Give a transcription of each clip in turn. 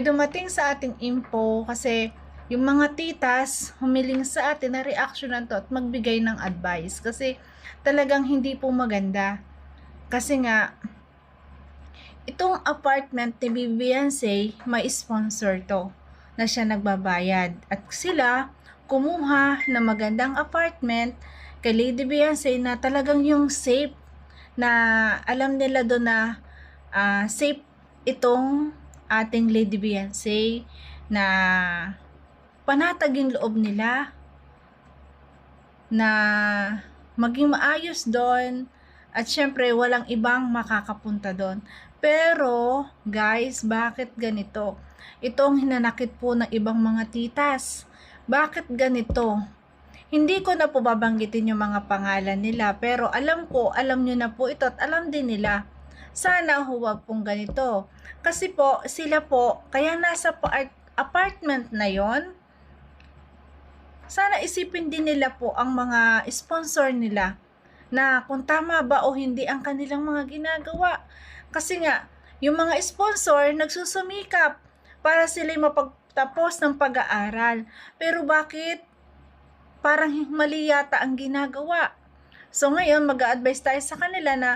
dumating sa ating info kasi yung mga titas humiling sa atin na reaksyonan to at magbigay ng advice kasi talagang hindi po maganda. Kasi nga, itong apartment ni Beyonce, may sponsor to na siya nagbabayad. At sila kumuha na magandang apartment kay Lady Beyonce na talagang yung safe na alam nila doon na safe itong ating Lady Beyonce na panatag yung loob nila na maging maayos doon at syempre walang ibang makakapunta doon. Pero guys, bakit ganito? Ito ang hinanakit po ng ibang mga titas. Bakit ganito? Hindi ko na po babanggitin yung mga pangalan nila, pero alam ko, alam nyo na po ito at alam din nila. Sana huwag pong ganito. Kasi po, sila po, kaya nasa apartment na yon, sana isipin din nila po ang mga sponsor nila na kung tama ba o hindi ang kanilang mga ginagawa. Kasi nga, yung mga sponsor nagsusumikap para sila mapagtapos ng pag-aaral. Pero bakit parang mali yata ang ginagawa? So ngayon, mag-a-advise tayo sa kanila na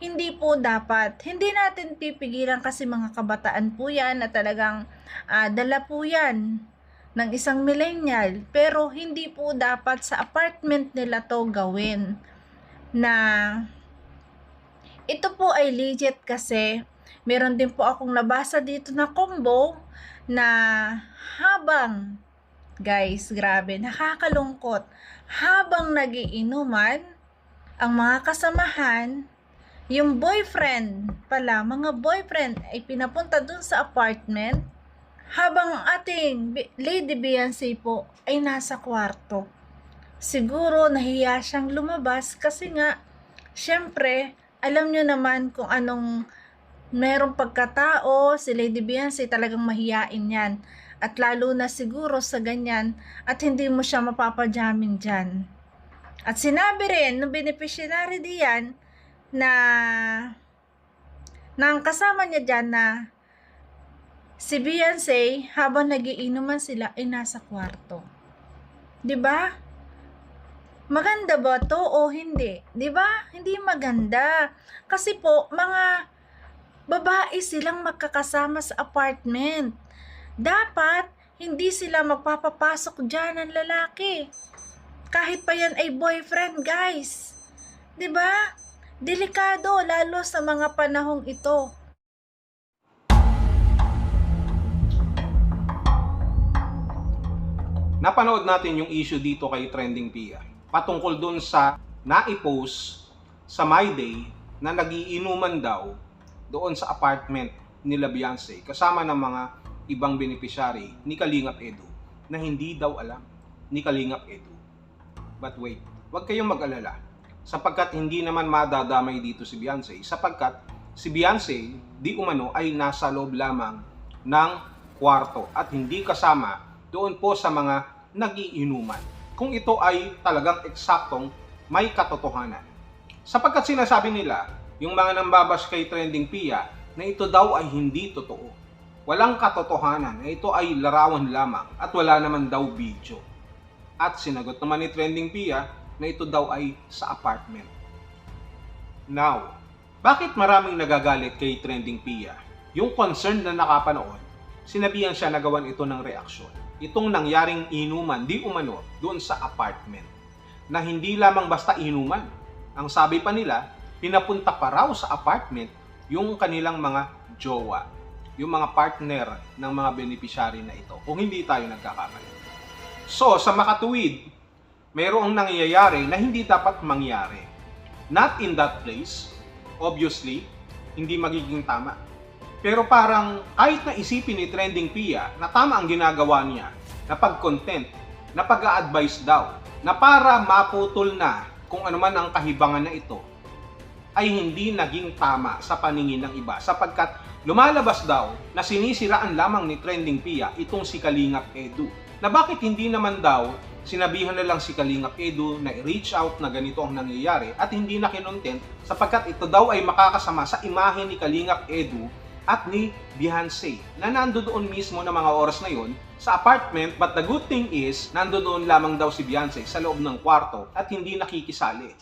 hindi po dapat. Hindi natin pipigilan kasi mga kabataan po yan na talagang dala po yan ng isang millennial. Pero hindi po dapat sa apartment nila to gawin. Na ito po ay legit kasi meron din po akong nabasa dito na combo na habang, guys, grabe, nakakalungkot, habang nagiinuman ang mga kasamahan, yung boyfriend pala, mga boyfriend ay pinapunta dun sa apartment habang ating Lady Beyonce po ay nasa kwarto. Siguro nahiya siyang lumabas kasi nga, syempre, alam nyo naman kung anong merong pagkatao, si Lady Beyonce talagang mahiyain yan. At lalo na siguro sa ganyan at hindi mo siya mapapajamin dyan. At sinabi rin ng beneficiary diyan na ang kasama niya dyan na si Beyonce habang nagiinuman sila ay nasa kwarto. 'Di ba? Maganda ba to o hindi? 'Di ba? Hindi maganda. Kasi po mga babae silang magkakasama sa apartment. Dapat hindi sila magpapapasok dyan ng lalaki. Kahit pa yan ay boyfriend, guys. 'Di ba? Delikado lalo sa mga panahong ito. Napanood natin yung issue dito kay Trending Pia. Patungkol dun sa naipost sa My Day na nagiinuman daw doon sa apartment nila Beyonce kasama ng mga ibang beneficiary ni Kalingap Edu na hindi daw alam ni Kalingap Edu. But wait, huwag kayong mag-alala sapagkat hindi naman madadamay dito si Beyonce sapagkat si Beyonce di umano ay nasa loob lamang ng kwarto at hindi kasama doon po sa mga nagiinuman. Kung ito ay talagang eksaktong may katotohanan. Sapagkat sinasabi nila, yung mga nambabas kay Trending Pia, na ito daw ay hindi totoo. Walang katotohanan na ito ay larawan lamang at wala naman daw video. At sinagot naman ni Trending Pia na ito daw ay sa apartment. Now, bakit maraming nagagalit kay Trending Pia? Yung concerned na nakapanood, sinabihan siya na gawan ito ng reaksyon. Itong nangyaring inuman, di umano, doon sa apartment. Na hindi lamang basta inuman. Ang sabi pa nila, pinapunta pa raw sa apartment yung kanilang mga jowa. Yung mga partner ng mga beneficiary na ito. Kung hindi tayo nagkakamali. So, sa makatuwid, mayroong nangyayari na hindi dapat mangyari. Not in that place. Obviously, hindi magiging tama. Pero parang kahit na isipin ni Trending Pia na tama ang ginagawa niya, na pag-content, na pag-a-advise daw, na para maputol na kung ano man ang kahibangan na ito, ay hindi naging tama sa paningin ng iba sapagkat lumalabas daw na sinisiraan lamang ni Trending Pia itong si Kalingap Edu. Na bakit hindi naman daw sinabihan na lang si Kalingap Edu na i-reach out na ganito ang nangyayari at hindi na kinontent sapagkat ito daw ay makakasama sa imahe ni Kalingap Edu at ni Beyonce na nandoon mismo na mga oras na yon sa apartment, but the good thing is nandoon lamang daw si Beyonce sa loob ng kwarto at hindi nakikisali.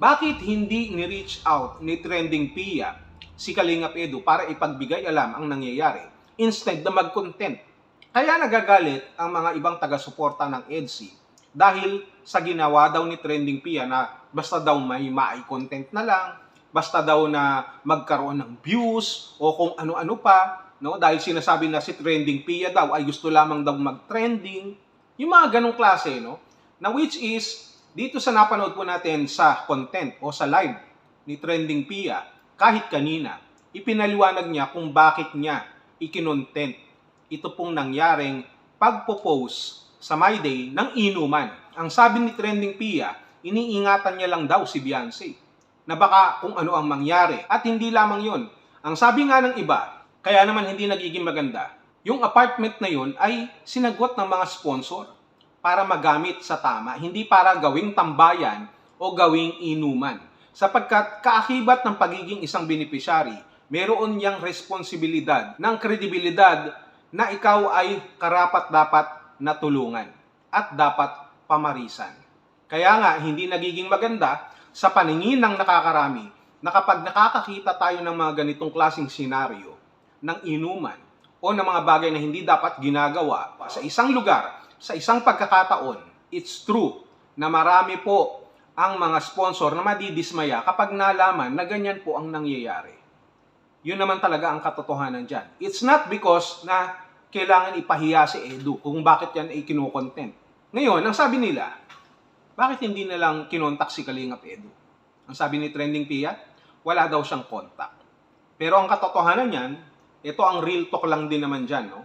Bakit hindi ni-reach out ni Trending Pia si Kalingap Edu para ipagbigay alam ang nangyayari instead na mag-content? Kaya nagagalit ang mga ibang taga-suporta ng EDSI dahil sa ginawa daw ni Trending Pia na basta daw may content na lang, basta daw na magkaroon ng views o kung ano-ano pa, no? Dahil sinasabi na si Trending Pia daw ay gusto lamang daw mag-trending. Yung mga ganong klase, no? Na which is, dito sa napanood po natin sa content o sa live ni Trending Pia, kahit kanina, ipinaliwanag niya kung bakit niya ikinontent ito pong nangyaring pagpo-post sa My Day ng inuman. Ang sabi ni Trending Pia, iniingatan niya lang daw si Beyonce na baka kung ano ang mangyari. At hindi lamang yon. Ang sabi nga ng iba, kaya naman hindi nagiging maganda, yung apartment na yon ay sinagot ng mga sponsor para magamit sa tama, hindi para gawing tambayan o gawing inuman. Sapagkat kaakibat ng pagiging isang beneficiary, meron niyang responsibilidad ng kredibilidad na ikaw ay karapat-dapat na tulungan at dapat pamarisan. Kaya nga, hindi nagiging maganda sa paningin ng nakakarami na kapag nakakakita tayo ng mga ganitong klaseng senaryo ng inuman o ng mga bagay na hindi dapat ginagawa sa isang lugar, sa isang pagkakataon, it's true na marami po ang mga sponsor na madidismaya kapag nalaman na ganyan po ang nangyayari. Yun naman talaga ang katotohanan dyan. It's not because na kailangan ipahiya si Edu kung bakit yan ay kinukontent. Ngayon, ang sabi nila, bakit hindi na lang kinontak si Kalingap Edu? Ang sabi ni Trending Pia, wala daw siyang contact. Pero ang katotohanan niyan, ito ang real talk lang din naman dyan. No?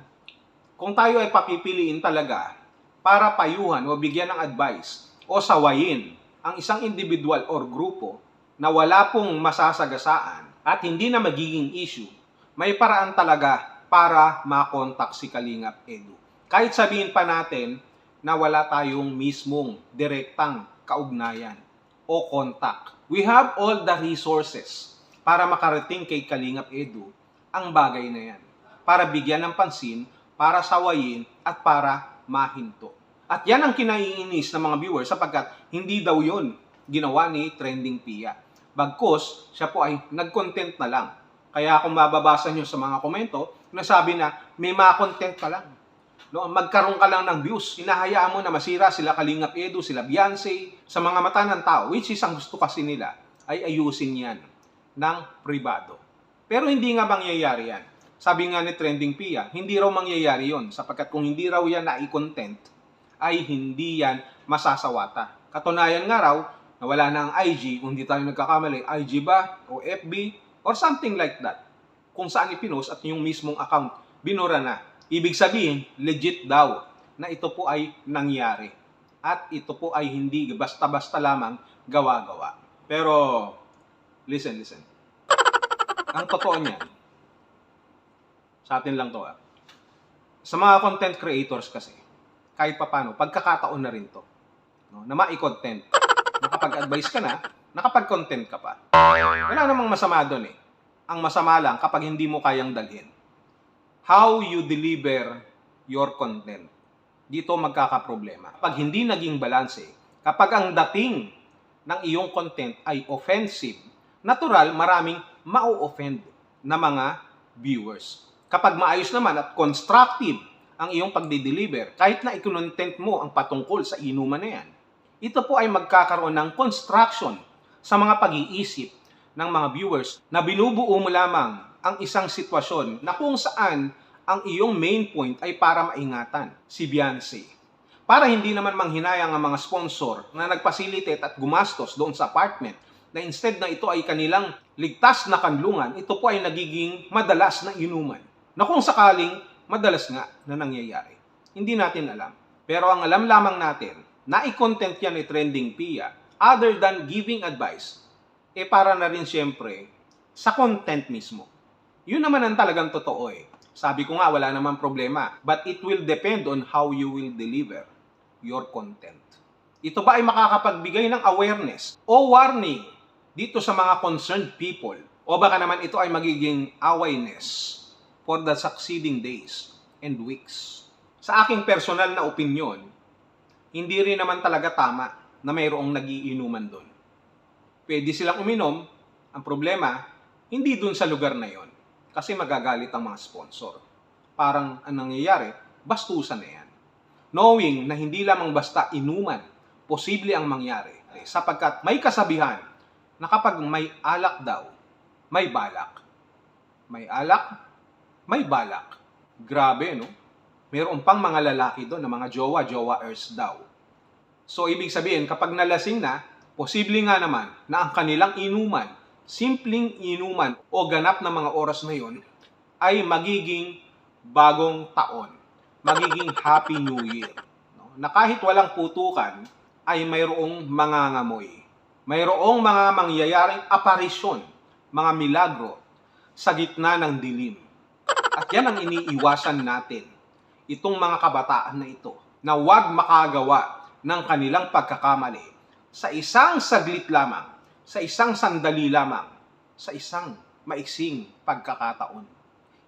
Kung tayo ay papipiliin talaga para payuhan o bigyan ng advice o sawayin ang isang individual or grupo na wala pong masasagasaan at hindi na magiging issue, may paraan talaga para makontak si Kalingap Edu. Kahit sabihin pa natin na wala tayong mismong direktang kaugnayan o contact. We have all the resources para makarating kay Kalingap Edu ang bagay na yan. Para bigyan ng pansin, para sawayin, at para mahinto. At yan ang kinaiinis ng mga viewers sapagkat hindi daw yon ginawa ni Trending Pia. Bagkus, siya po ay nag-content na lang. Kaya kung mababasa nyo sa mga komento, nasabi na may mga content ka lang. No, magkaroon ka lang ng views. Hinahayaan mo na masira sila Kalingap Edu, sila Beyonce, sa mga mata ng tao, which is ang gusto kasi nila, ay ayusin yan ng pribado. Pero hindi nga mangyayari yan. Sabi nga ni Trending Pia, hindi raw mangyayari yon sapagkat kung hindi raw yan na-content, ay hindi yan masasawata. Katunayan nga raw, na wala na ang IG, kung hindi tayo nagkakamali, IG ba, o FB, or something like that. Kung saan ipinost at yung mismong account, binura na. Ibig sabihin, legit daw na ito po ay nangyari. At ito po ay hindi basta-basta lamang gawa-gawa. Pero, listen. Ang totoo niyan, sa atin lang to sa mga content creators kasi, kahit papano, pagkakataon na rin to. No? Na ma-content. Nakapag-advise ka na, nakapag-content ka pa. Wala namang masama doon eh. Ang masama lang kapag hindi mo kayang dalhin. How you deliver your content. Dito magkakaproblema. Kapag hindi naging balanse, kapag ang dating ng iyong content ay offensive, natural maraming mau-offend na mga viewers. Kapag maayos naman at constructive ang iyong pagdi-deliver, kahit na i-content mo ang patungkol sa inuman na yan, ito po ay magkakaroon ng construction sa mga pag-iisip ng mga viewers na binubuo mo lamang ang isang sitwasyon na kung saan ang iyong main point ay para maingatan si Beyonce. Para hindi naman manghinayang ang mga sponsor na nagpasilitate at gumastos doon sa apartment na instead na ito ay kanilang ligtas na kanlungan, ito po ay nagiging madalas na inuman. Na kung sakaling madalas nga na nangyayari. Hindi natin alam. Pero ang alam lamang natin, na i-content yan ni Trending Pia, other than giving advice, para na rin siyempre sa content mismo. Yun naman ang talagang totoo eh. Sabi ko nga, wala namang problema. But it will depend on how you will deliver your content. Ito ba ay makakapagbigay ng awareness o warning dito sa mga concerned people O baka naman ito ay magiging awareness for the succeeding days and weeks. Sa aking personal na opinyon, hindi rin naman talaga tama na mayroong nagiinuman doon. Pwede silang uminom, ang problema, hindi doon sa lugar na yon. Kasi magagalit ang mga sponsor. Parang anong nangyayari, bastusan na yan. Knowing na hindi lamang basta inuman, posible ang mangyari. Sapagkat may kasabihan na kapag may alak daw, may balak. May alak, may balak. Grabe, no? Mayroon pang mga lalaki doon na mga jowa-jowaers daw. So, ibig sabihin, kapag nalasing na, posible nga naman na ang kanilang inuman, simpleng inuman o ganap na mga oras na yon ay magiging bagong taon. Magiging Happy New Year. No? Na kahit walang putukan, ay mayroong mangangamoy. Mayroong mga mangyayaring aparisyon, mga milagro, sa gitna ng dilim. At yan ang iniiwasan natin, itong mga kabataan na ito, na huwag makagawa ng kanilang pagkakamali sa isang saglit lamang, sa isang sandali lamang, sa isang maiksing pagkakataon.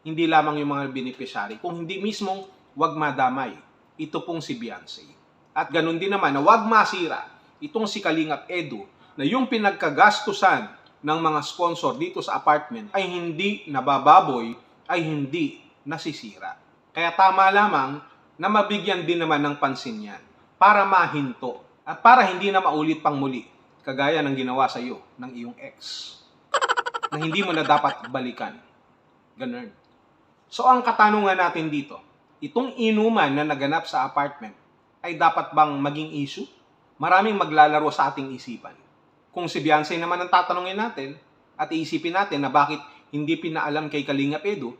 Hindi lamang yung mga beneficiary, kung hindi mismong huwag madamay. Ito pong si Beyonce. At ganun din naman na huwag masira itong si Kalingap Edu na yung pinagkagastusan ng mga sponsor dito sa apartment ay hindi nabababoy, ay hindi nasisira. Kaya tama lamang na mabigyan din naman ng pansin yan para mahinto at para hindi na maulit pang muli kagaya ng ginawa sa iyo ng iyong ex na hindi mo na dapat balikan. Ganun. So ang katanungan natin dito, itong inuman na naganap sa apartment ay dapat bang maging issue? Maraming maglalaro sa ating isipan. Kung si Beyonce naman ang tatanungin natin at iisipin natin na bakit hindi pinaalam kay Kalingap Edu,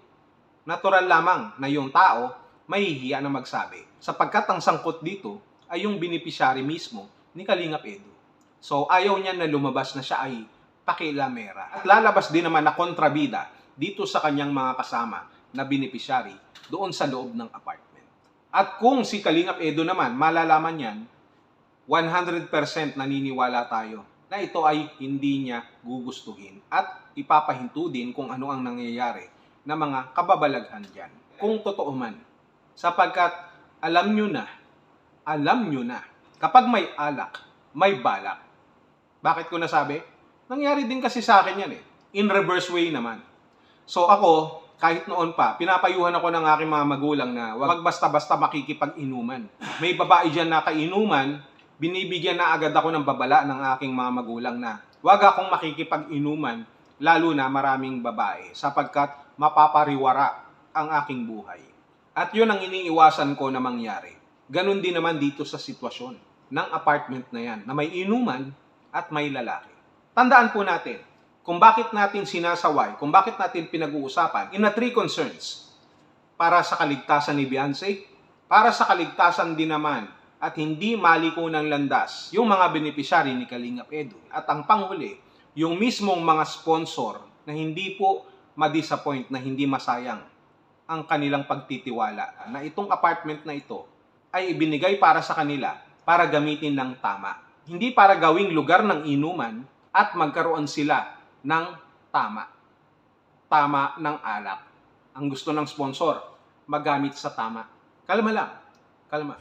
natural lamang na yung tao mahihiya na magsabi. Sapagkat ang sangkot dito ay yung beneficiary mismo ni Kalingap Edu. So ayaw niya na lumabas na siya ay pakilamera. At lalabas din naman na kontrabida dito sa kanyang mga kasama na beneficiary doon sa loob ng apartment. At kung si Kalingap Edu naman, malalaman yan, 100% naniniwala tayo na ito ay hindi niya gugustuhin at ipapahinto din kung ano ang nangyayari na mga kababalaghan dyan. Kung totoo man. Sapagkat alam nyo na, kapag may alak, may balak. Bakit ko nasabi? Nangyari din kasi sa akin yan eh. In reverse way naman. So ako, kahit noon pa, pinapayuhan ako ng aking mga magulang na wag basta-basta makikipag-inuman. May babae dyan na kainuman, binibigyan na agad ako ng babala ng aking mga magulang na wag akong makikipag-inuman, lalo na maraming babae, sapagkat mapapariwara ang aking buhay. At yun ang iniiwasan ko na mangyari. Ganon din naman dito sa sitwasyon ng apartment na yan, na may inuman at may lalaki. Tandaan po natin, kung bakit natin sinasaway, kung bakit natin pinag-uusapan, in the three concerns, para sa kaligtasan ni Beyonce, para sa kaligtasan din naman, at hindi maliko ng landas, yung mga beneficiary ni Kalingap Edu. At ang panghuli, yung mismong mga sponsor na hindi po ma-disappoint, na hindi masayang ang kanilang pagtitiwala, na itong apartment na ito ay ibinigay para sa kanila, para gamitin ng tama. Hindi para gawing lugar ng inuman at magkaroon sila ng tama ng alak. Ang gusto ng sponsor, magamit sa tama. Kalma lang. Kalma.